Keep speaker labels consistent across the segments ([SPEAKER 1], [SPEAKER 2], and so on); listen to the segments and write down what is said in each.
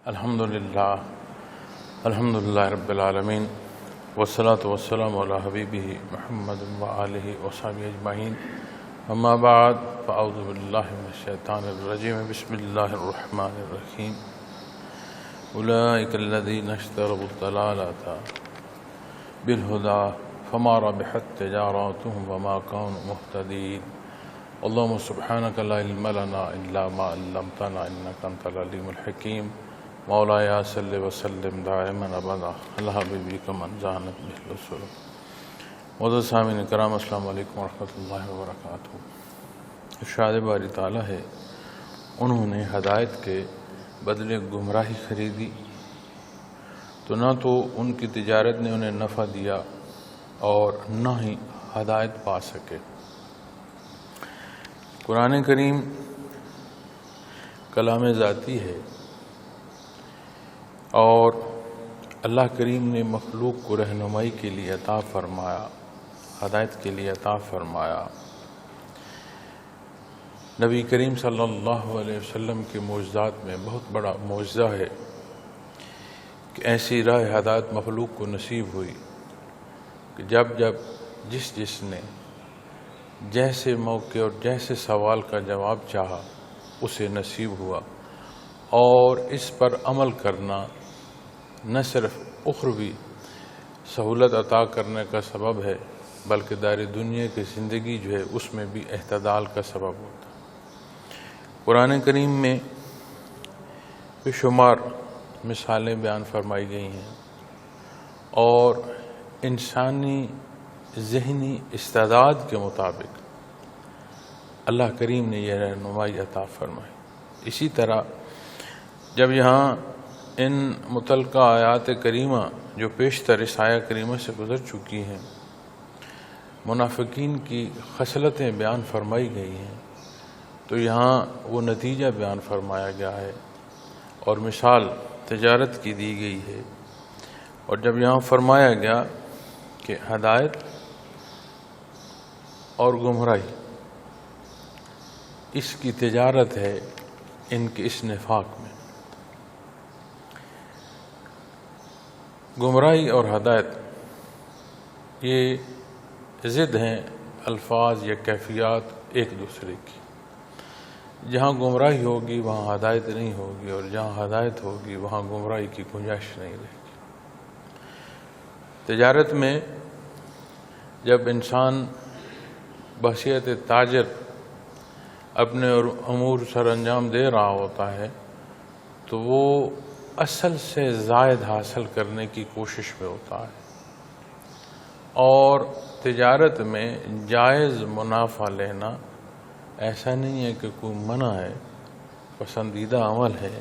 [SPEAKER 1] الحمدللہ رب العالمین والصلاة والسلام علی حبیبہ محمد وآلہ وصحبہ اجمعین اما بعد فاعوذ باللہ من الشیطان الرجیم بسم اللہ الرحمن الرحیم اولئک الذین اشتروا الضلالۃ بالہدی فما ربحت تجارتهم وما كانوا مهتدین اللهم سبحانک لا علم لنا الا ما علمتنا انک انت العلیم الحکیم مولایا صلی وسلم دائما ابدا اللہ حبیبک من زانت بہ الرسل۔ معزز سامعین کرام، السلام علیکم ورحمۃ اللہ وبرکاتہ۔ ارشاد باری تعالیٰ ہے، انہوں نے ہدایت کے بدلے گمراہی خریدی تو نہ تو ان کی تجارت نے انہیں نفع دیا اور نہ ہی ہدایت پا سکے۔ قرآن کریم کلام ذاتی ہے اور اللہ کریم نے مخلوق کو رہنمائی کے لیے عطا فرمایا، ہدایت کے لیے عطا فرمایا۔ نبی کریم صلی اللہ علیہ وسلم کے معجزات میں بہت بڑا معجزہ ہے کہ ایسی راہ ہدایت مخلوق کو نصیب ہوئی کہ جب جس نے جیسے موقع اور جیسے سوال کا جواب چاہا اسے نصیب ہوا، اور اس پر عمل کرنا نہ صرف اخروی سہولت عطا کرنے کا سبب ہے بلکہ دار دنیا کی زندگی جو ہے اس میں بھی اعتدال کا سبب ہوتا ہے۔ قرآن کریم میں بے شمار مثالیں بیان فرمائی گئی ہیں اور انسانی ذہنی استعداد کے مطابق اللہ کریم نے یہ رہنمائی عطا فرمائی۔ اسی طرح جب یہاں ان متعلقہ آیات کریمہ جو پیشتر اس آیہ کریمہ سے گزر چکی ہیں منافقین کی خصلتیں بیان فرمائی گئی ہیں، تو یہاں وہ نتیجہ بیان فرمایا گیا ہے اور مثال تجارت کی دی گئی ہے۔ اور جب یہاں فرمایا گیا کہ ہدایت اور گمراہی اس کی تجارت ہے ان کے اس نفاق میں۔ گمراہی اور ہدایت یہ ضد ہیں، الفاظ یا کیفیات ایک دوسرے کی۔ جہاں گمراہی ہوگی وہاں ہدایت نہیں ہوگی، اور جہاں ہدایت ہوگی وہاں گمراہی کی گنجائش نہیں رہے گی۔ تجارت میں جب انسان بحیثیت تاجر اپنے امور سر انجام دے رہا ہوتا ہے تو وہ اصل سے زائد حاصل کرنے کی کوشش میں ہوتا ہے، اور تجارت میں جائز منافع لینا ایسا نہیں ہے کہ کوئی منع ہے، پسندیدہ عمل ہے۔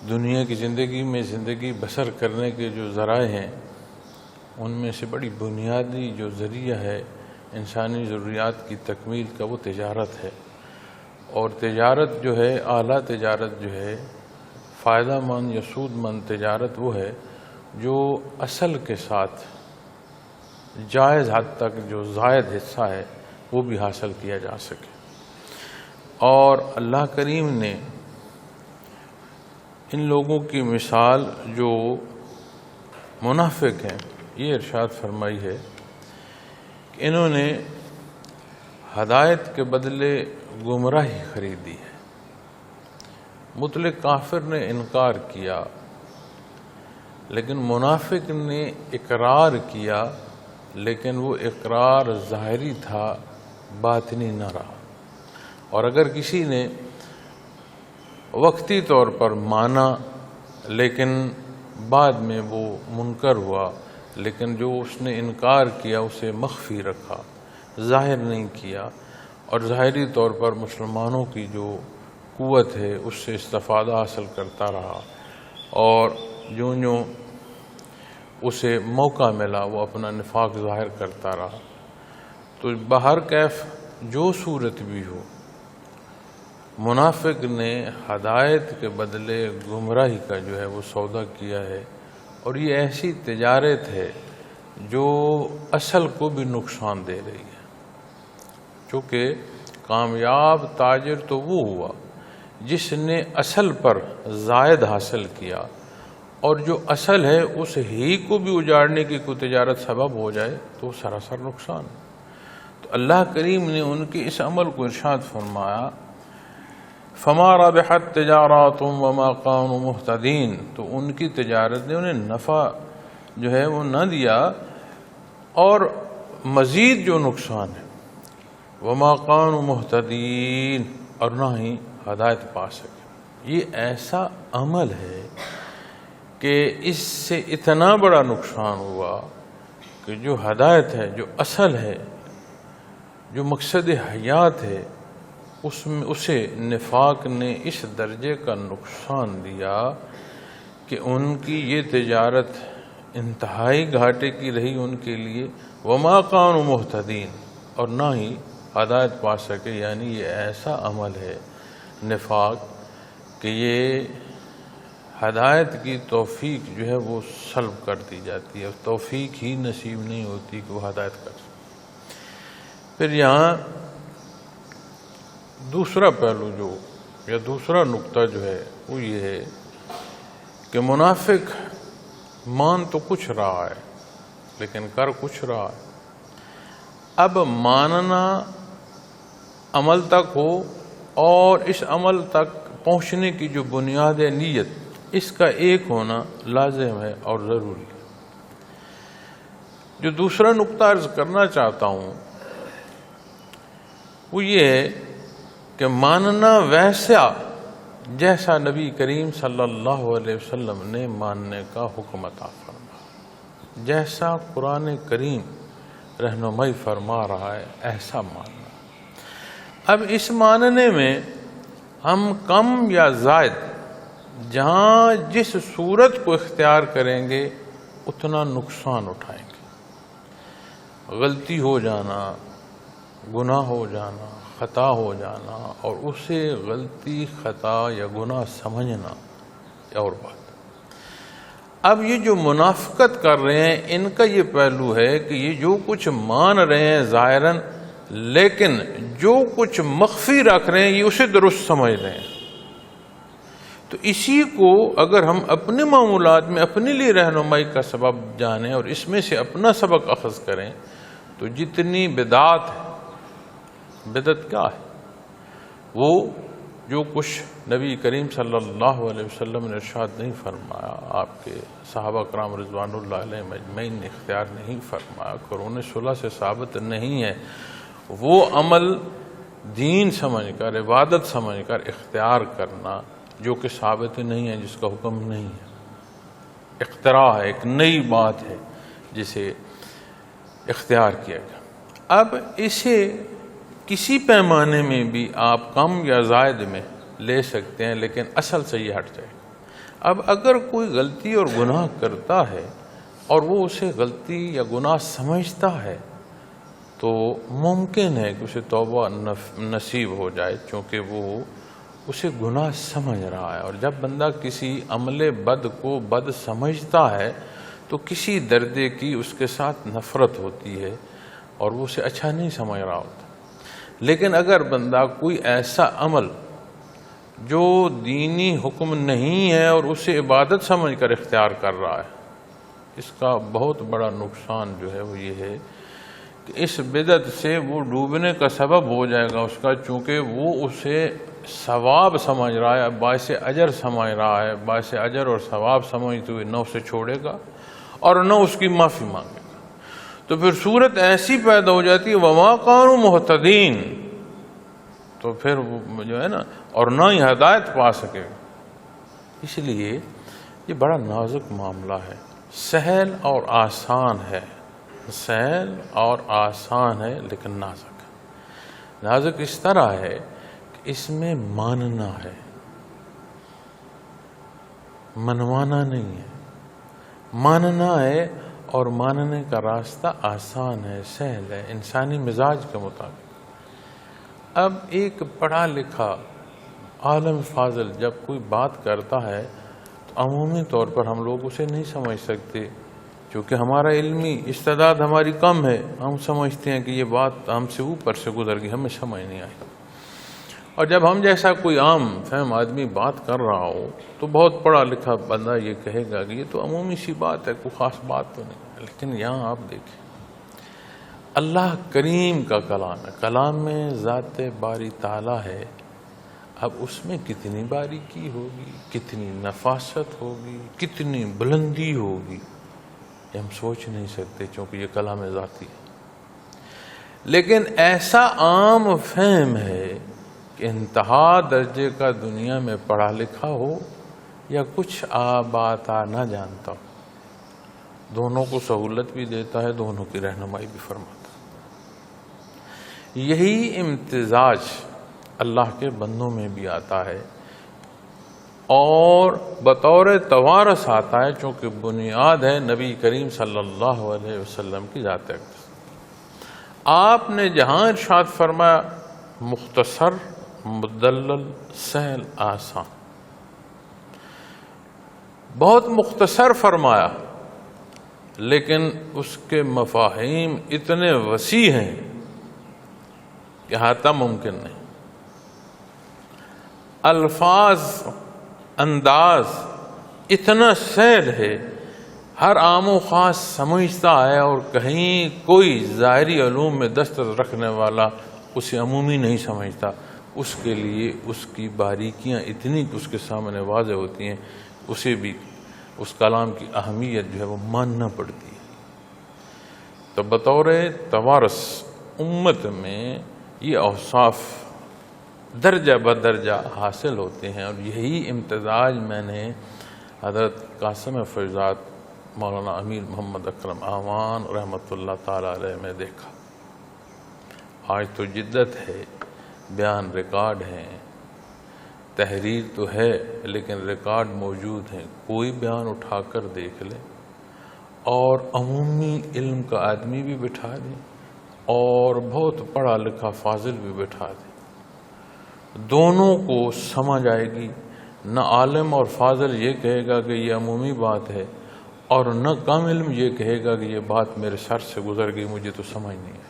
[SPEAKER 1] دنیا کی زندگی بسر کرنے کے جو ذرائع ہیں ان میں سے بڑی بنیادی جو ذریعہ ہے انسانی ضروریات کی تکمیل کا وہ تجارت ہے، اور تجارت جو ہے اعلیٰ تجارت جو ہے فائدہ مند یا سود مند تجارت وہ ہے جو اصل کے ساتھ جائز حد تک جو زائد حصہ ہے وہ بھی حاصل کیا جا سکے۔ اور اللہ کریم نے ان لوگوں کی مثال جو منافق ہیں یہ ارشاد فرمائی ہے کہ انہوں نے ہدایت کے بدلے گمراہی خریدی ہے۔ مطلق کافر نے انکار کیا لیکن منافق نے اقرار کیا، لیکن وہ اقرار ظاہری تھا، باطنی نہ رہا۔ اور اگر کسی نے وقتی طور پر مانا لیکن بعد میں وہ منکر ہوا، لیکن جو اس نے انکار کیا اسے مخفی رکھا، ظاہر نہیں کیا، اور ظاہری طور پر مسلمانوں کی جو قوت ہے اس سے استفادہ حاصل کرتا رہا، اور جو اسے موقع ملا وہ اپنا نفاق ظاہر کرتا رہا، تو بہر کیف جو صورت بھی ہو منافق نے ہدایت کے بدلے گمراہی کا جو ہے وہ سودا کیا ہے، اور یہ ایسی تجارت ہے جو اصل کو بھی نقصان دے رہی ہے۔ چونکہ کامیاب تاجر تو وہ ہوا جس نے اصل پر زائد حاصل کیا اور جو اصل ہے اس ہی کو بھی اجاڑنے کی کوئی تجارت سبب ہو جائے تو سراسر نقصان. تو اللہ کریم نے ان کے اس عمل کو ارشاد فرمایا فما ربحت تجاراتهم وما كانوا مهتدين. تو ان کی تجارت نے انہیں نفع جو ہے وہ نہ دیا اور مزید جو نقصان ہے وما كانوا مهتدين اور نہ ہی ہدایت پا سکے. یہ ایسا عمل ہے کہ اس سے اتنا بڑا نقصان ہوا کہ جو ہدایت ہے، جو اصل ہے، جو مقصد حیات ہے، اس میں اسے نفاق نے اس درجے کا نقصان دیا کہ ان کی یہ تجارت انتہائی گھاٹے کی رہی ان کے لیے. وما كانوا مهتدين اور نہ ہی ہدایت پا سکے. یعنی یہ ایسا عمل ہے نفاق کہ یہ ہدایت کی توفیق جو ہے وہ سلب کر دی جاتی ہے اور توفیق ہی نصیب نہیں ہوتی کہ وہ ہدایت کر سکے. پھر یہاں دوسرا پہلو جو یا دوسرا نقطہ جو ہے وہ یہ ہے کہ منافق مان تو کچھ رہا ہے لیکن کر کچھ رہا ہے. اب ماننا عمل تک ہو اور اس عمل تک پہنچنے کی جو بنیاد نیت اس کا ایک ہونا لازم ہے اور ضروری ہے. جو دوسرا نقطہ عرض کرنا چاہتا ہوں وہ یہ ہے کہ ماننا ویسا جیسا نبی کریم صلی اللہ علیہ وسلم نے ماننے کا حکم عطا فرمایا، جیسا قرآن کریم رہنمائی فرما رہا ہے ایسا ماننا. اب اس ماننے میں ہم کم یا زائد جہاں جس صورت کو اختیار کریں گے اتنا نقصان اٹھائیں گے. غلطی ہو جانا، گناہ ہو جانا، خطا ہو جانا اور اسے غلطی، خطا یا گناہ سمجھنا اور بات. اب یہ جو منافقت کر رہے ہیں ان کا یہ پہلو ہے کہ یہ جو کچھ مان رہے ہیں ظاہراً لیکن جو کچھ مخفی رکھ رہے ہیں یہ اسے درست سمجھ رہے ہیں. تو اسی کو اگر ہم اپنے معمولات میں اپنے لیے رہنمائی کا سبب جانیں اور اس میں سے اپنا سبق اخذ کریں تو جتنی بدعات ہے، بدعت کیا ہے؟ وہ جو کچھ نبی کریم صلی اللہ علیہ وسلم نے ارشاد نہیں فرمایا، آپ کے صحابہ کرام رضوان اللہ علیہ مجمعین نے اختیار نہیں فرمایا، قرون صلح سے ثابت نہیں ہے، وہ عمل دین سمجھ کر، عبادت سمجھ کر اختیار کرنا جو کہ ثابت نہیں ہے، جس کا حکم نہیں ہے، اختراع ہے، ایک نئی بات ہے جسے اختیار کیا گیا. اب اسے کسی پیمانے میں بھی آپ کم یا زائد میں لے سکتے ہیں لیکن اصل سے یہ ہٹ جائے. اب اگر کوئی غلطی اور گناہ کرتا ہے اور وہ اسے غلطی یا گناہ سمجھتا ہے تو ممکن ہے کہ اسے توبہ نصیب ہو جائے چونکہ وہ اسے گناہ سمجھ رہا ہے. اور جب بندہ کسی عمل بد کو بد سمجھتا ہے تو کسی درجے کی اس کے ساتھ نفرت ہوتی ہے اور وہ اسے اچھا نہیں سمجھ رہا ہوتا. لیکن اگر بندہ کوئی ایسا عمل جو دینی حکم نہیں ہے اور اسے عبادت سمجھ کر اختیار کر رہا ہے، اس کا بہت بڑا نقصان جو ہے وہ یہ ہے کہ اس بدعت سے وہ ڈوبنے کا سبب ہو جائے گا اس کا، چونکہ وہ اسے ثواب سمجھ رہا ہے، باعث اجر سمجھ رہا ہے، باعث اجر اور ثواب سمجھتے ہوئے نہ اسے چھوڑے گا اور نہ اس کی معافی مانگے گا. تو پھر صورت ایسی پیدا ہو جاتی ہے وما كانوا مهتدين، تو پھر وہ جو ہے نا اور نہ ہی ہدایت پا سکے. اس لیے یہ بڑا نازک معاملہ ہے، سہل اور آسان ہے، سہل اور آسان ہے لیکن نازک ہے. نازک اس طرح ہے کہ اس میں ماننا ہے، منوانا نہیں ہے. ماننا ہے اور ماننے کا راستہ آسان ہے، سہل ہے، انسانی مزاج کے مطابق. اب ایک پڑھا لکھا عالم فاضل جب کوئی بات کرتا ہے تو عمومی طور پر ہم لوگ اسے نہیں سمجھ سکتے کیونکہ ہمارا علمی استعداد ہماری کم ہے. ہم سمجھتے ہیں کہ یہ بات ہم سے اوپر سے گزر گئی، ہمیں سمجھ نہیں آئی. اور جب ہم جیسا کوئی عام فہم آدمی بات کر رہا ہو تو بہت پڑھا لکھا بندہ یہ کہے گا کہ یہ تو عمومی سی بات ہے، کوئی خاص بات تو نہیں. لیکن یہاں آپ دیکھیں اللہ کریم کا کلام ہے، کلام میں ذات باری تعالیٰ ہے. اب اس میں کتنی باریکی ہوگی، کتنی نفاست ہوگی، کتنی بلندی ہوگی، یہ ہم سوچ نہیں سکتے چونکہ یہ کلام ذاتی ہے. لیکن ایسا عام فہم ہے کہ انتہا درجے کا دنیا میں پڑھا لکھا ہو یا کچھ بات نہ جانتا ہو، دونوں کو سہولت بھی دیتا ہے، دونوں کی رہنمائی بھی فرماتا ہے. یہی امتزاج اللہ کے بندوں میں بھی آتا ہے اور بطور توارث آتا ہے، چونکہ بنیاد ہے نبی کریم صلی اللہ علیہ وسلم کی ذات اقدس. آپ نے جہاں ارشاد فرمایا مختصر، مدلل، سہل، آسان، بہت مختصر فرمایا، لیکن اس کے مفاہیم اتنے وسیع ہیں کہ احاطہ ممکن نہیں. الفاظ، انداز اتنا سہل ہے، ہر عام و خاص سمجھتا ہے، اور کہیں کوئی ظاہری علوم میں دسترس رکھنے والا اسے عمومی نہیں سمجھتا. اس کے لیے اس کی باریکیاں اتنی کہ اس کے سامنے واضح ہوتی ہیں، اسے بھی اس کلام کی اہمیت جو ہے وہ ماننا پڑتی ہے. تو بطور توارث امت میں یہ اوصاف درجہ بدرجہ حاصل ہوتے ہیں، اور یہی امتزاج میں نے حضرت قاسم فیضات مولانا امیر محمد اکرم اعوان رحمۃ اللہ تعالیٰ علیہ میں دیکھا. آج تو جدت ہے، بیان ریکارڈ ہیں، تحریر تو ہے لیکن ریکارڈ موجود ہیں. کوئی بیان اٹھا کر دیکھ لے اور عمومی علم کا آدمی بھی بٹھا دیں اور بہت پڑھا لکھا فاضل بھی بٹھا دیں، دونوں کو سمجھ آئے گی. نہ عالم اور فاضل یہ کہے گا کہ یہ عمومی بات ہے، اور نہ کم علم یہ کہے گا کہ یہ بات میرے سر سے گزر گئی، مجھے تو سمجھ نہیں آئی.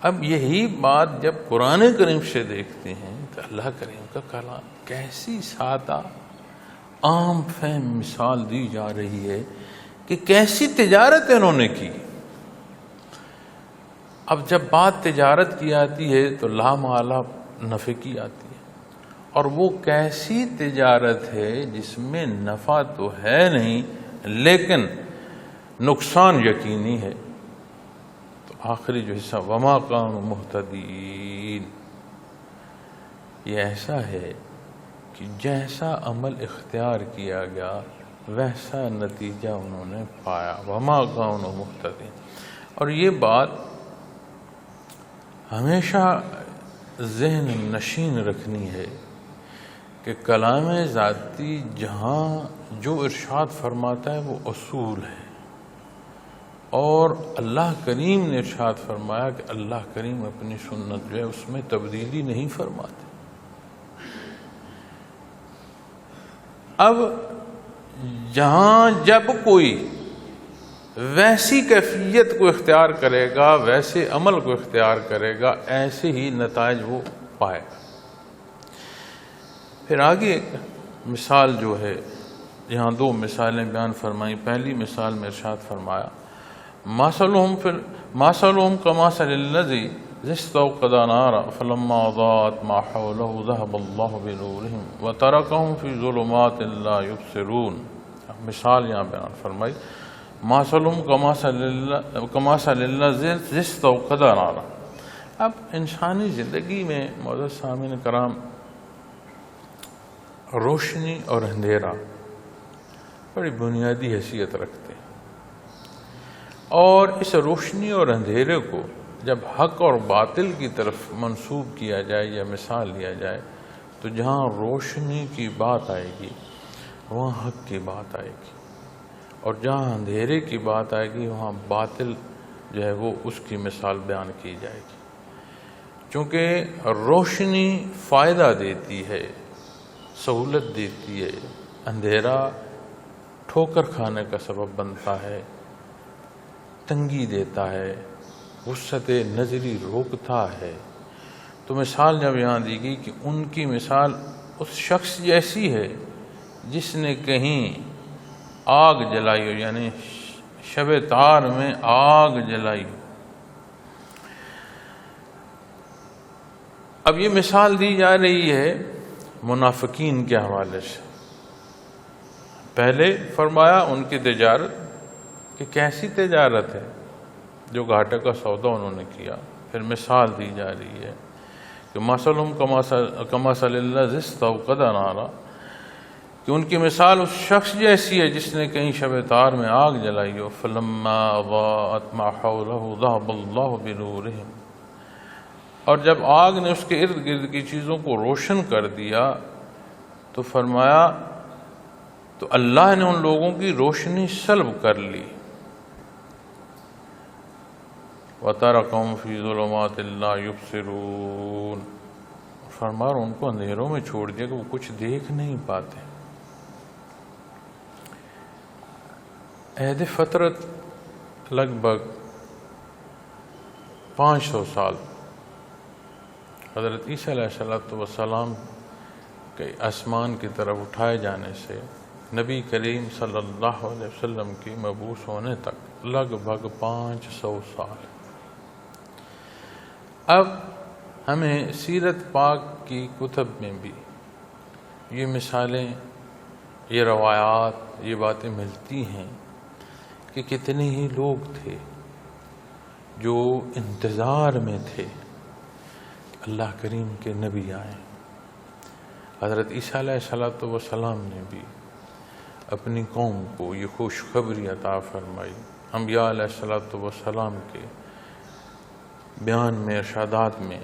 [SPEAKER 1] اب یہی بات جب قرآن کریم سے دیکھتے ہیں تو اللہ کریم کا کلام کیسی سادہ عام فہم مثال دی جا رہی ہے کہ کیسی تجارت انہوں نے کی. اب جب بات تجارت کی آتی ہے تو لا محالہ نفع کی آتی ہے، اور وہ کیسی تجارت ہے جس میں نفع تو ہے نہیں لیکن نقصان یقینی ہے. تو آخری جو حصہ وما کانوا مہتدین، یہ ایسا ہے کہ جیسا عمل اختیار کیا گیا ویسا نتیجہ انہوں نے پایا. وما کانوا مہتدین. اور یہ بات ہمیشہ ذہن نشین رکھنی ہے کہ کلام ذاتی جہاں جو ارشاد فرماتا ہے وہ اصول ہے، اور اللہ کریم نے ارشاد فرمایا کہ اللہ کریم اپنی سنت جو ہے اس میں تبدیلی نہیں فرماتے. اب جہاں جب کوئی ویسی کیفیت کو اختیار کرے گا، ویسے عمل کو اختیار کرے گا، ایسے ہی نتائج وہ پائے گا. پھر آگے ایک مثال جو ہے، یہاں دو مثالیں بیان فرمائیں. پہلی مثال میں ارشاد فرمایا مَثَلُهُمْ كَمَثَلِ الَّذِي اسْتَوْقَدَ نَارًا فَلَمَّا أَضَاءَتْ مَا حَوْلَهُ ذَهَبَ اللَّهُ بِنُورِهِمْ وَتَرَكَهُمْ فِي ظُلُمَاتٍ لَا يُبْصِرُونَ. مثال یہاں بیان فرمائی مَثَلُهُمْ كَمَثَلِ الَّذِي اسْتَوْقَدَ نَارًا. اب انسانی زندگی میں معزز سامعین کرام، روشنی اور اندھیرا بڑی بنیادی حیثیت رکھتے ہیں، اور اس روشنی اور اندھیرے کو جب حق اور باطل کی طرف منسوب کیا جائے یا مثال لیا جائے تو جہاں روشنی کی بات آئے گی وہاں حق کی بات آئے گی، اور جہاں اندھیرے کی بات آئے گی وہاں باطل جو ہے وہ اس کی مثال بیان کی جائے گی. چونکہ روشنی فائدہ دیتی ہے، سہولت دیتی ہے، اندھیرا ٹھوکر کھانے کا سبب بنتا ہے، تنگی دیتا ہے، وسعت نظری روکتا ہے. تو مثال جب یہاں دی گئی کہ ان کی مثال اس شخص جیسی ہے جس نے کہیں آگ جلائی ہو، یعنی شب تار میں آگ جلائی ہو۔ اب یہ مثال دی جا رہی ہے منافقین کے حوالے سے۔ پہلے فرمایا ان کی تجارت کہ کیسی تجارت ہے جو گھاٹے کا سودا انہوں نے کیا، پھر مثال دی جا رہی ہے کہ مثلہم کمثل الذی استوقد نارا، کہ ان کی مثال اس شخص جیسی ہے جس نے کہیں شب تار میں آگ جلائی ہو، فلما اضاءت ما حولہ ذہب اللہ بنورہم، اور جب آگ نے اس کے ارد گرد کی چیزوں کو روشن کر دیا تو فرمایا تو اللہ نے ان لوگوں کی روشنی سلب کر لی، وَتَرَكَهُمْ فِي ظُلُمَاتٍ لَا يُبْصِرُونَ، فرمایا ان کو اندھیروں میں چھوڑ دیا کہ وہ کچھ دیکھ نہیں پاتے۔ عہد فترت لگ بھگ 500 سال حضرت عیسیٰ علیہ السلام کے آسمان کی طرف اٹھائے جانے سے نبی کریم صلی اللہ علیہ وسلم کی مبعوث ہونے تک لگ بھگ 500 سال۔ اب ہمیں سیرت پاک کی کتب میں بھی یہ مثالیں، یہ روایات، یہ باتیں ملتی ہیں کہ کتنے ہی لوگ تھے جو انتظار میں تھے اللہ کریم کے نبی آئیں۔ حضرت عیسیٰ علیہ السلام نے بھی اپنی قوم کو یہ خوشخبری عطا فرمائی۔ انبیاء علیہ السلام کے بیان میں، ارشادات میں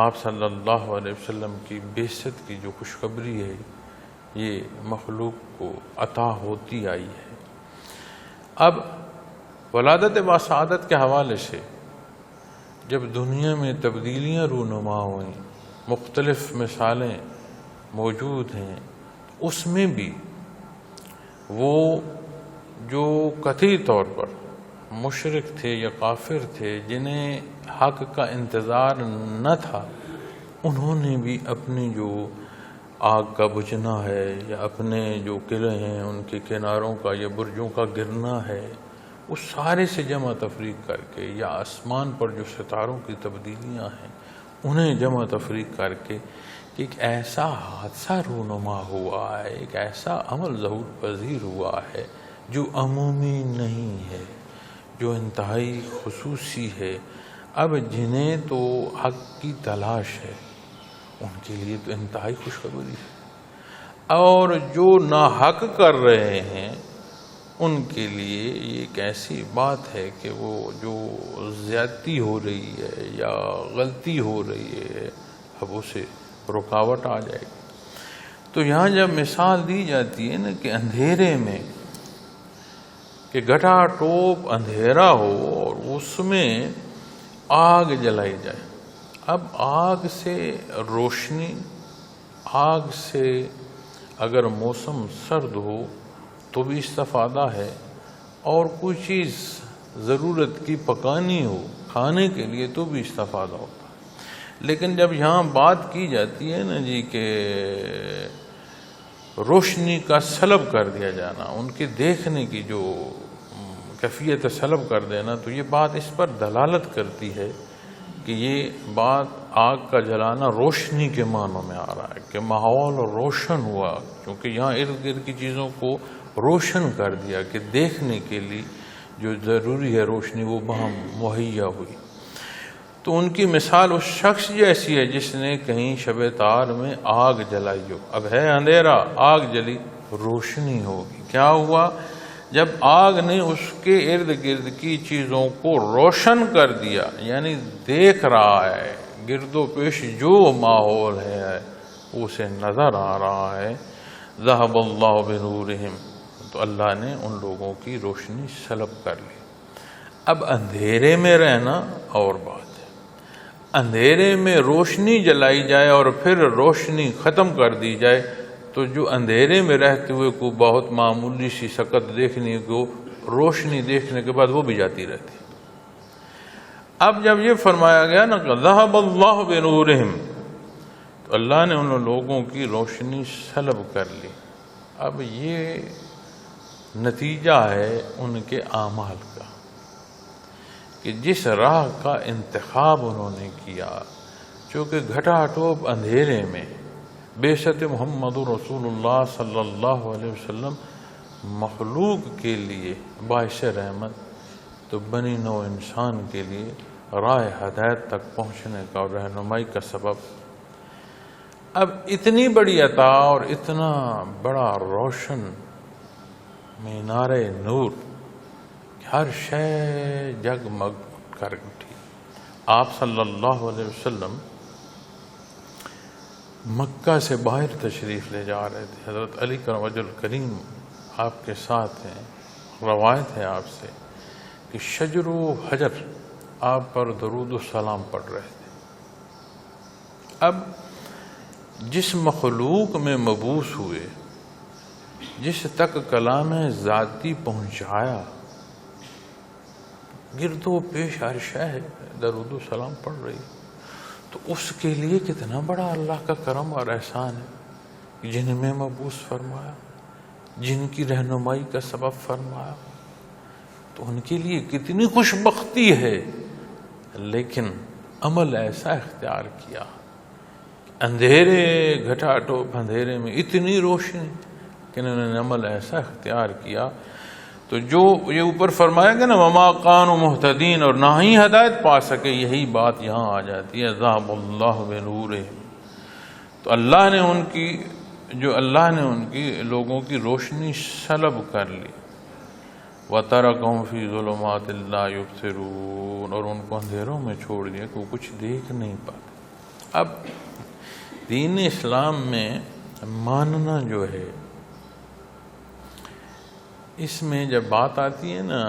[SPEAKER 1] آپ صلی اللہ علیہ وسلم کی بعثت کی جو خوشخبری ہے یہ مخلوق کو عطا ہوتی آئی ہے۔ اب ولادت باسعادت کے حوالے سے جب دنیا میں تبدیلیاں رونما ہوئیں، مختلف مثالیں موجود ہیں، اس میں بھی وہ جو قطعی طور پر مشرک تھے یا کافر تھے جنہیں حق کا انتظار نہ تھا، انہوں نے بھی اپنی جو آگ کا بجھنا ہے یا اپنے جو قلعے ہیں ان کے کناروں کا یا برجوں کا گرنا ہے، اس سارے سے جمع تفریق کر کے، یا آسمان پر جو ستاروں کی تبدیلیاں ہیں انہیں جمع تفریق کر کے کہ ایک ایسا حادثہ رونما ہوا ہے، ایک ایسا عمل ظہور پذیر ہوا ہے جو عمومی نہیں ہے، جو انتہائی خصوصی ہے۔ اب جنہیں تو حق کی تلاش ہے ان کے لیے تو انتہائی خوشخبری ہے، اور جو ناحق کر رہے ہیں ان کے لیے یہ ایک ایسی بات ہے کہ وہ جو زیادتی ہو رہی ہے یا غلطی ہو رہی ہے اب اسے رکاوٹ آ جائے گی۔ تو یہاں جب مثال دی جاتی ہے نا کہ اندھیرے میں، کہ گھٹا ٹوپ اندھیرا ہو اور اس میں آگ جلائی جائے، اب آگ سے روشنی، آگ سے اگر موسم سرد ہو تو بھی استفادہ ہے، اور کوئی چیز ضرورت کی پکانی ہو کھانے کے لیے تو بھی استفادہ ہوتا ہے۔ لیکن جب یہاں بات کی جاتی ہے نا جی کہ روشنی کا سلب کر دیا جانا، ان کے دیکھنے کی جو کیفیت سلب کر دینا، تو یہ بات اس پر دلالت کرتی ہے کہ یہ بات آگ کا جلانا روشنی کے معنوں میں آ رہا ہے کہ ماحول روشن ہوا، کیونکہ یہاں ارد گرد کی چیزوں کو روشن کر دیا کہ دیکھنے کے لیے جو ضروری ہے روشنی وہ وہاں مہیا ہوئی۔ تو ان کی مثال اس شخص جیسی ہے جس نے کہیں شب تار میں آگ جلائی ہو، اب ہے اندھیرا، آگ جلی، روشنی ہوگی۔ کیا ہوا؟ جب آگ نے اس کے ارد گرد کی چیزوں کو روشن کر دیا، یعنی دیکھ رہا ہے، گرد و پیش جو ماحول ہے اسے نظر آ رہا ہے، ذہب اللہ بنورہم، تو اللہ نے ان لوگوں کی روشنی سلب کر لی۔ اب اندھیرے میں رہنا اور بات ہے، اندھیرے میں روشنی جلائی جائے اور پھر روشنی ختم کر دی جائے تو جو اندھیرے میں رہتے ہوئے کو بہت معمولی سی شکل دیکھنے کو، روشنی دیکھنے کے بعد وہ بھی جاتی رہتی۔ اب جب یہ فرمایا گیا نا کہ ذہب اللہ بنورہم، تو اللہ نے ان لوگوں کی روشنی سلب کر لی۔ اب یہ نتیجہ ہے ان کے اعمال کا کہ جس راہ کا انتخاب انہوں نے کیا، چونکہ گھٹا ٹوپ اندھیرے میں بعثت محمد رسول اللہ صلی اللہ علیہ وسلم مخلوق کے لیے باعث رحمت، تو بنی نوع انسان کے لیے راہ ہدایت تک پہنچنے کا اور رہنمائی کا سبب۔ اب اتنی بڑی عطا اور اتنا بڑا روشن مینار نور، ہر شے جگمگ کر اٹھی۔ آپ صلی اللہ علیہ وسلم مکہ سے باہر تشریف لے جا رہے تھے، حضرت علی کرم وجہ الکریم آپ کے ساتھ ہیں، روایت ہے آپ سے کہ شجر و حجر آپ پر درود و سلام پڑھ رہے تھے۔ اب جس مخلوق میں مبعوث ہوئے، جس تک کلام ذاتی پہنچایا، گرد و پیش ہر شے درود و سلام پڑھ رہی، تو اس کے لیے کتنا بڑا اللہ کا کرم اور احسان ہے، جن میں مبعوث فرمایا، جن کی رہنمائی کا سبب فرمایا، تو ان کے لیے کتنی خوش بختی ہے۔ لیکن عمل ایسا اختیار کیا، اندھیرے گھٹا ٹوپ اندھیرے میں اتنی روشنی کہ انہوں نے عمل ایسا اختیار کیا، تو جو یہ اوپر فرمایا گیا نا وما کانوا مہتدین، اور نہ ہی ہدایت پا سکے، یہی بات یہاں آ جاتی ہے ذہب اللہ بنورہم۔ تو اللہ نے ان کی لوگوں کی روشنی سلب کر لی، وَتَرَكَهُمْ فِي ظُلُمَاتٍ لَا يُبْصِرُونَ، اور ان کو اندھیروں میں چھوڑ دیا کہ وہ کچھ دیکھ نہیں پاتے۔ اب دین اسلام میں ماننا جو ہے، اس میں جب بات آتی ہے نا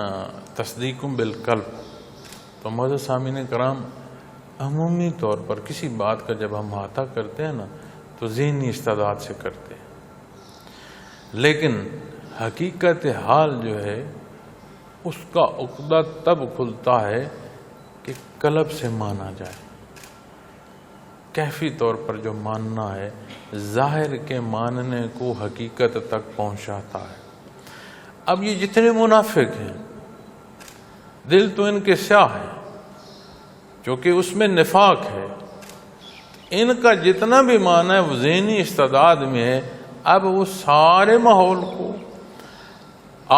[SPEAKER 1] تصدیق بالقلب، تو معزز سامعین کرام عمومی طور پر کسی بات کا جب ہم احاطہ کرتے ہیں نا تو ذہنی استعداد سے کرتے ہیں، لیکن حقیقت حال جو ہے اس کا عقدہ تب کھلتا ہے کہ قلب سے مانا جائے۔ کیفی طور پر جو ماننا ہے ظاہر کے ماننے کو حقیقت تک پہنچاتا ہے۔ اب یہ جتنے منافق ہیں، دل تو ان کے سیاہ ہے، چونکہ اس میں نفاق ہے، ان کا جتنا بھی معنی ہے وہ ذہنی استعداد میں ہے۔ اب وہ سارے ماحول کو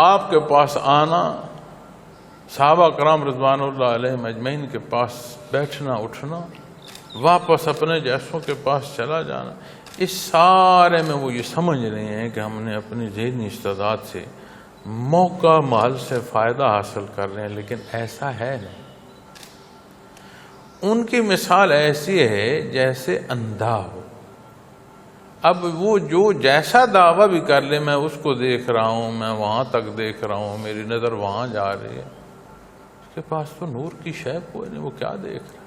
[SPEAKER 1] آپ کے پاس آنا، صحابہ کرام رضوان اللہ علیہم اجمعین کے پاس بیٹھنا اٹھنا، واپس اپنے جیسوں کے پاس چلا جانا، اس سارے میں وہ یہ سمجھ رہے ہیں کہ ہم نے اپنی ذہنی استعداد سے موقع محل سے فائدہ حاصل کر رہے ہیں، لیکن ایسا ہے نہیں۔ ان کی مثال ایسی ہے جیسے اندھا ہو۔ اب وہ جو جیسا دعویٰ بھی کر لے، میں اس کو دیکھ رہا ہوں، میں وہاں تک دیکھ رہا ہوں، میری نظر وہاں جا رہی ہے، اس کے پاس تو نور کی شے کوئی نہیں، وہ کیا دیکھ رہا ہے؟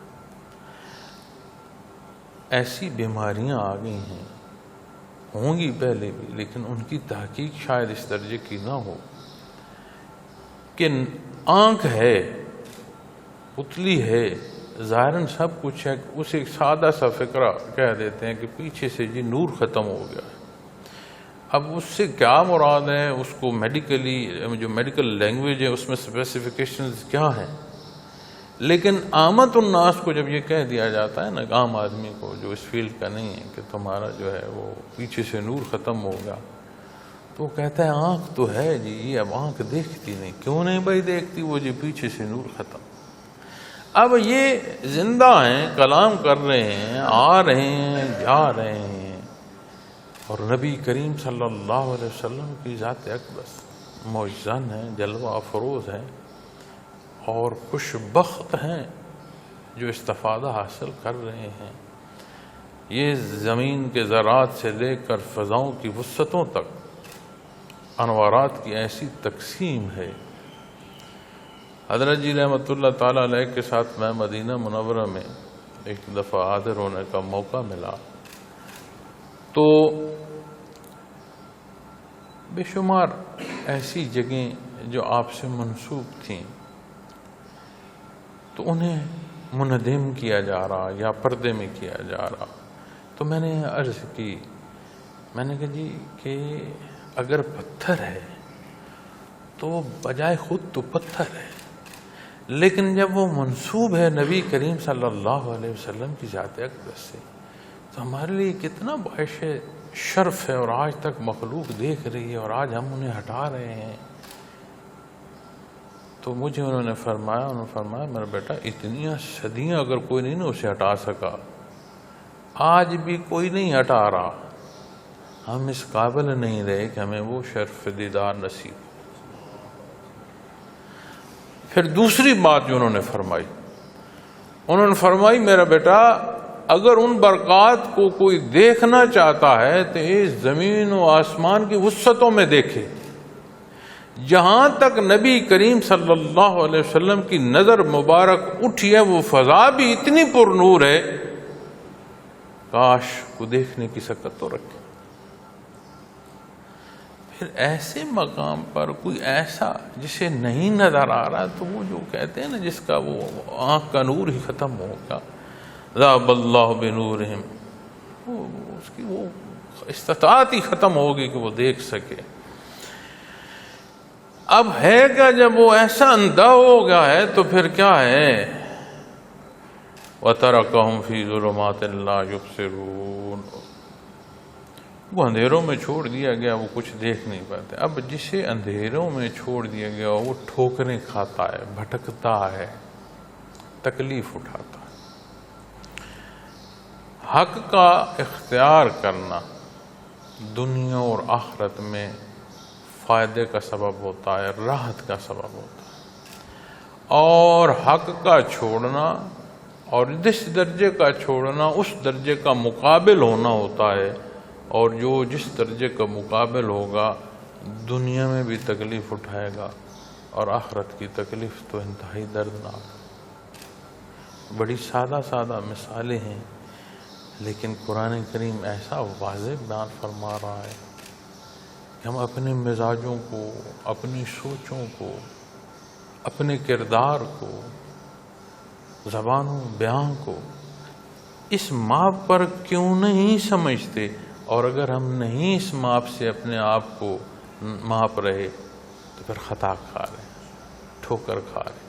[SPEAKER 1] ایسی بیماریاں آ گئی ہیں، ہوں گی پہلے بھی، لیکن ان کی تحقیق شاید اس درجے کی نہ ہو کہ آنکھ ہے، پتلی ہے، ظاہراً سب کچھ ہے، اسے ایک سادہ سا فقرہ کہہ دیتے ہیں کہ پیچھے سے جی نور ختم ہو گیا ہے۔ اب اس سے کیا مراد ہے، اس کو میڈیکلی جو میڈیکل لینگویج ہے اس میں اسپیسیفکیشنز کیا ہیں، لیکن عامت الناس کو جب یہ کہہ دیا جاتا ہے نا، عام آدمی کو جو اس فیلڈ کا نہیں ہے، کہ تمہارا جو ہے وہ پیچھے سے نور ختم ہو گیا، تو وہ کہتا ہے آنکھ تو ہے جی، اب آنکھ دیکھتی نہیں۔ کیوں نہیں بھائی دیکھتی؟ وہ جی پیچھے سے نور ختم۔ اب یہ زندہ ہیں، کلام کر رہے ہیں، آ رہے ہیں، جا رہے ہیں، اور نبی کریم صلی اللہ علیہ وسلم کی ذات اقدس معجزن ہیں، جلوہ افروز ہیں، اور خوش بخت ہیں جو استفادہ حاصل کر رہے ہیں۔ یہ زمین کے ذرات سے لے کر فضاؤں کی وسعتوں تک انوارات کی ایسی تقسیم ہے۔ حضرت جی رحمۃ اللہ تعالیٰ علیہ کے ساتھ میں مدینہ منورہ میں ایک دفعہ حاضر ہونے کا موقع ملا، تو بے شمار ایسی جگہیں جو آپ سے منسوب تھیں، تو انہیں منہدم کیا جا رہا یا پردے میں کیا جا رہا. تو میں نے عرض کی، میں نے کہا جی کہ اگر پتھر ہے تو بجائے خود تو پتھر ہے، لیکن جب وہ منسوب ہے نبی کریم صلی اللہ علیہ وسلم کی ذات اقدس سے تو ہمارے لیے کتنا باعث شرف ہے، اور آج تک مخلوق دیکھ رہی ہے اور آج ہم انہیں ہٹا رہے ہیں. تو مجھے انہوں نے فرمایا میرا بیٹا اتنی صدیاں اگر کوئی نہیں اسے ہٹا سکا، آج بھی کوئی نہیں ہٹا رہا، ہم اس قابل نہیں رہے کہ ہمیں وہ شرف دیدار نصیب. پھر دوسری بات جو انہوں نے فرمائی میرا بیٹا اگر ان برکات کو کوئی دیکھنا چاہتا ہے تو اس زمین و آسمان کی وسعتوں میں دیکھے. جہاں تک نبی کریم صلی اللہ علیہ وسلم کی نظر مبارک اٹھی ہے وہ فضا بھی اتنی پر نور ہے، کاش کو دیکھنے کی سکت تو رکھے. پھر ایسے مقام پر کوئی ایسا جسے نہیں نظر آ رہا تو وہ جو کہتے ہیں نا جس کا وہ آنکھ کا نور ہی ختم ہوگا، ذهب اللہ بنورہم، اس کی وہ استطاعت ہی ختم ہوگی کہ وہ دیکھ سکے. اب ہے کہ جب وہ ایسا اندھا ہو گیا ہے تو پھر کیا ہے، وَتَرَكَهُمْ فِي ظُلُمَاتٍ لَا يُبْصِرُونَ، وہ اندھیروں میں چھوڑ دیا گیا، وہ کچھ دیکھ نہیں پاتے. اب جسے اندھیروں میں چھوڑ دیا گیا وہ ٹھوکریں کھاتا ہے، بھٹکتا ہے، تکلیف اٹھاتا ہے. حق کا اختیار کرنا دنیا اور آخرت میں فائدے کا سبب ہوتا ہے، راحت کا سبب ہوتا ہے. اور حق کا چھوڑنا اور جس درجے کا چھوڑنا اس درجے کا مقابل ہونا ہوتا ہے، اور جو جس درجے کا مقابل ہوگا دنیا میں بھی تکلیف اٹھائے گا اور آخرت کی تکلیف تو انتہائی دردناک. بڑی سادہ مثالیں ہیں، لیکن قرآن کریم ایسا واضح بیان فرما رہا ہے کہ ہم اپنے مزاجوں کو، اپنی سوچوں کو، اپنے کردار کو، زبانوں بیان کو اس ماپ پر کیوں نہیں سمجھتے. اور اگر ہم نہیں اس ماپ سے اپنے آپ کو ماپ رہے تو پھر خطا کھا رہے ہیں، ٹھوکر کھا رہے ہیں.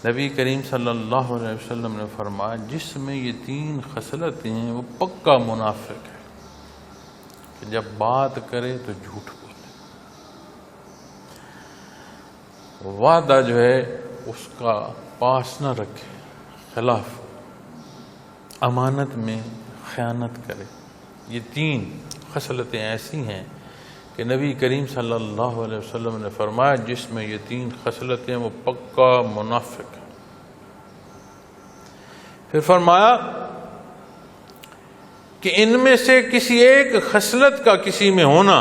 [SPEAKER 1] نبی کریم صلی اللہ علیہ وسلم نے فرمایا جس میں یہ 3 خصلتیں ہیں وہ پکا منافق ہے کہ جب بات کرے تو جھوٹ بولے، وعدہ جو ہے اس کا پاس نہ رکھے، خلاف امانت میں خیانت کرے. یہ 3 خصلتیں ایسی ہیں کہ نبی کریم صلی اللہ علیہ وسلم نے فرمایا جس میں یہ 3 خصلتیں وہ پکا منافق ہے. پھر فرمایا کہ ان میں سے کسی ایک خصلت کا کسی میں ہونا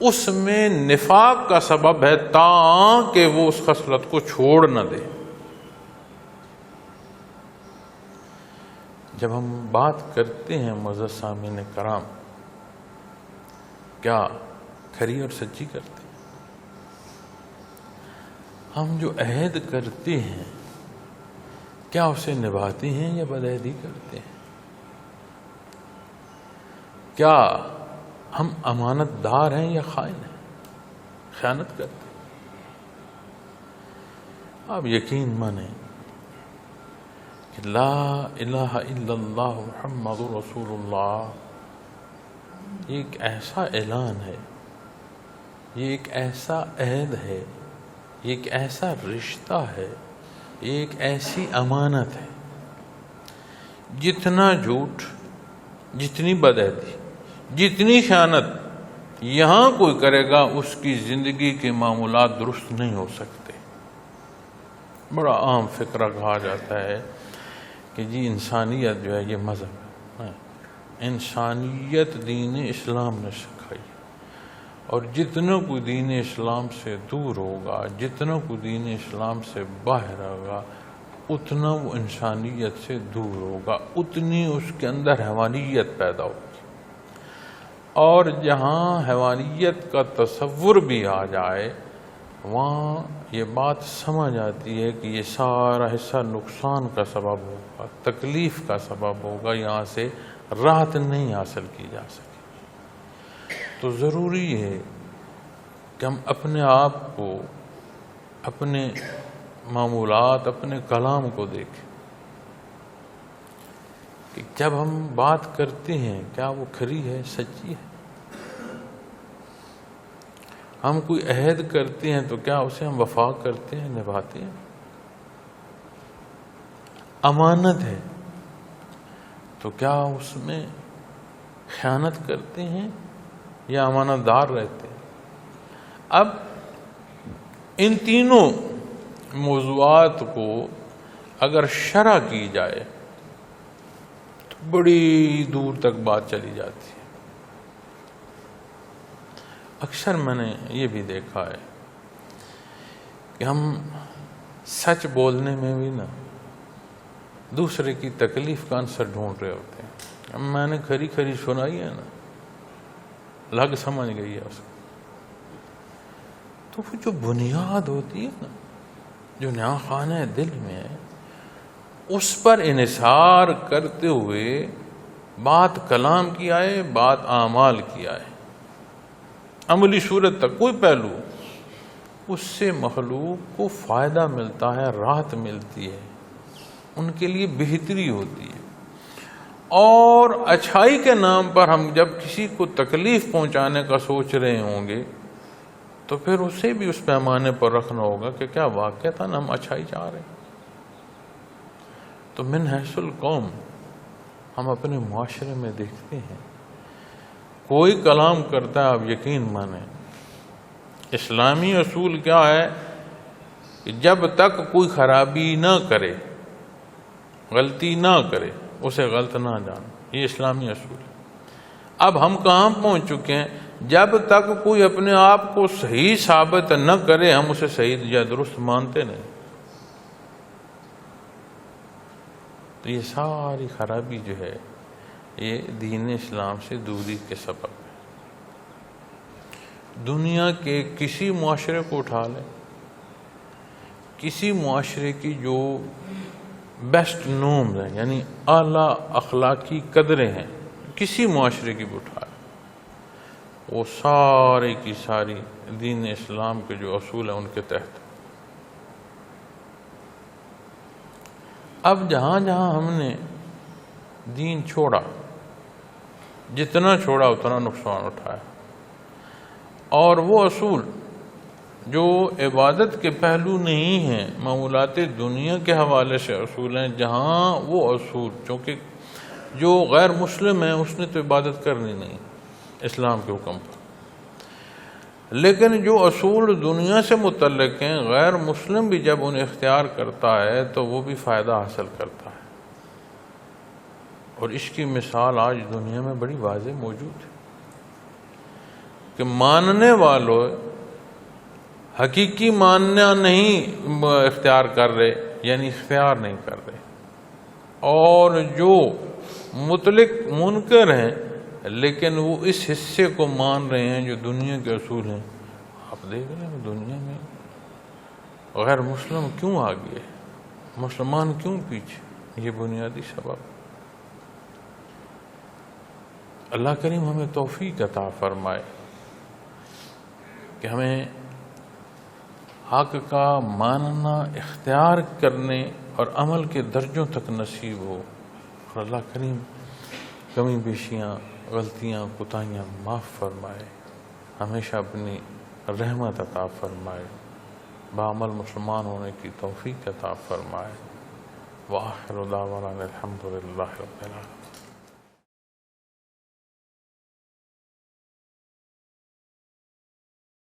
[SPEAKER 1] اس میں نفاق کا سبب ہے تاکہ وہ اس خصلت کو چھوڑ نہ دے. جب ہم بات کرتے ہیں معزز سامعین کرام، کیا کھری اور سچی کرتے ہیں؟ ہم جو عہد کرتے ہیں کیا اسے نبھاتے ہیں یا بدعہدی کرتے ہیں؟ کیا ہم امانت دار ہیں یا خائن ہیں، خیانت کرتے ہیں؟ آپ یقین مانیں کہ لا الہ الا اللہ محمد رسول اللہ یہ ایک ایسا اعلان ہے، یہ ایک ایسا عہد ہے، یہ ایک ایسا رشتہ ہے، یہ ایک ایسی امانت ہے. جتنا جھوٹ، جتنی بدعہدی، جتنی خیانت یہاں کوئی کرے گا اس کی زندگی کے معاملات درست نہیں ہو سکتے. بڑا عام فکرہ کہا جاتا ہے کہ جی انسانیت جو ہے یہ مذہب ہے، انسانیت دین اسلام نے سکھائی، اور جتنا کوئی دین اسلام سے دور ہوگا، جتنا کوئی دین اسلام سے باہر ہوگا اتنا وہ انسانیت سے دور ہوگا، اتنی اس کے اندر حیوانیت پیدا ہوگی. اور جہاں حیوانیت کا تصور بھی آ جائے وہاں یہ بات سمجھ آتی ہے کہ یہ سارا حصہ نقصان کا سبب ہوگا، تکلیف کا سبب ہوگا، یہاں سے راحت نہیں حاصل کی جا سکے، تو ضروری ہے کہ ہم اپنے آپ کو، اپنے معمولات، اپنے کلام کو دیکھیں کہ جب ہم بات کرتے ہیں کیا وہ کھری ہے، سچی ہے؟ ہم کوئی عہد کرتے ہیں تو کیا اسے ہم وفا کرتے ہیں، نبھاتے ہیں؟ امانت ہے تو کیا اس میں خیانت کرتے ہیں یا امانت دار رہتے ہیں؟ اب ان تینوں موضوعات کو اگر شرح کی جائے تو بڑی دور تک بات چلی جاتی ہے۔ اکثر میں نے یہ بھی دیکھا ہے کہ ہم سچ بولنے میں بھی نا دوسرے کی تکلیف کا عنصر ڈھونڈ رہے ہوتے ہیں۔ اب میں نے کھری کھری سنائی ہے نا، لگ سمجھ گئی ہے اس کو، تو وہ جو بنیاد ہوتی ہے نا، جو نیا خانہ دل میں ہے، اس پر انحصار کرتے ہوئے بات کلام کی آئے، بات اعمال کی آئے، عملی صورت تک کوئی پہلو، اس سے مخلوق کو فائدہ ملتا ہے، راحت ملتی ہے، ان کے لیے بہتری ہوتی ہے۔ اور اچھائی کے نام پر ہم جب کسی کو تکلیف پہنچانے کا سوچ رہے ہوں گے تو پھر اسے بھی اس پیمانے پر رکھنا ہوگا کہ کیا واقعتاً ہم اچھائی چاہ رہے ہیں۔ تو من حیث القوم ہم اپنے معاشرے میں دیکھتے ہیں، کوئی کلام کرتا ہے، آپ یقین مانیں، اسلامی اصول کیا ہے کہ جب تک کوئی خرابی نہ کرے، غلطی نہ کرے، اسے غلط نہ جانے، یہ اسلامی اصول ہے۔ اب ہم کہاں پہنچ چکے ہیں؟ جب تک کوئی اپنے آپ کو صحیح ثابت نہ کرے ہم اسے صحیح یا درست مانتے نہیں۔ تو یہ ساری خرابی جو ہے یہ دین اسلام سے دوری کے سبب ہے۔ دنیا کے کسی معاشرے کو اٹھا لیں، کسی معاشرے کی جو بیسٹ نورمز ہیں، یعنی اعلیٰ اخلاقی قدریں ہیں، کسی معاشرے کی بھی اٹھا لیں، وہ سارے کی ساری دین اسلام کے جو اصول ہیں ان کے تحت۔ اب جہاں جہاں ہم نے دین چھوڑا، جتنا چھوڑا اتنا نقصان اٹھایا، اور وہ اصول جو عبادت کے پہلو نہیں ہیں، معمولات دنیا کے حوالے سے اصول ہیں، جہاں وہ اصول چونکہ جو غیر مسلم ہے اس نے تو عبادت کرنی نہیں اسلام کے حکم پر، لیکن جو اصول دنیا سے متعلق ہیں، غیر مسلم بھی جب انہیں اختیار کرتا ہے تو وہ بھی فائدہ حاصل کرتا ہے۔ اور اس کی مثال آج دنیا میں بڑی واضح موجود ہے کہ ماننے والوں حقیقی ماننا نہیں اختیار کر رہے، یعنی اختیار نہیں کر رہے، اور جو مطلق منکر ہیں لیکن وہ اس حصے کو مان رہے ہیں جو دنیا کے اصول ہیں۔ آپ دیکھ رہے ہیں دنیا میں غیر مسلم کیوں آگے، مسلمان کیوں پیچھے، یہ بنیادی سبب۔ اللہ کریم ہمیں توفیق عطا فرمائے کہ ہمیں حق کا ماننا، اختیار کرنے اور عمل کے درجوں تک نصیب ہو، اور اللہ کریم کمی بیشیاں، غلطیاں، کوتاہیاں معاف فرمائے، ہمیشہ اپنی رحمت عطا فرمائے، بعمل مسلمان ہونے کی توفیق عطا فرمائے۔ وآخر دعوانا الحمدللہ رب العالمین۔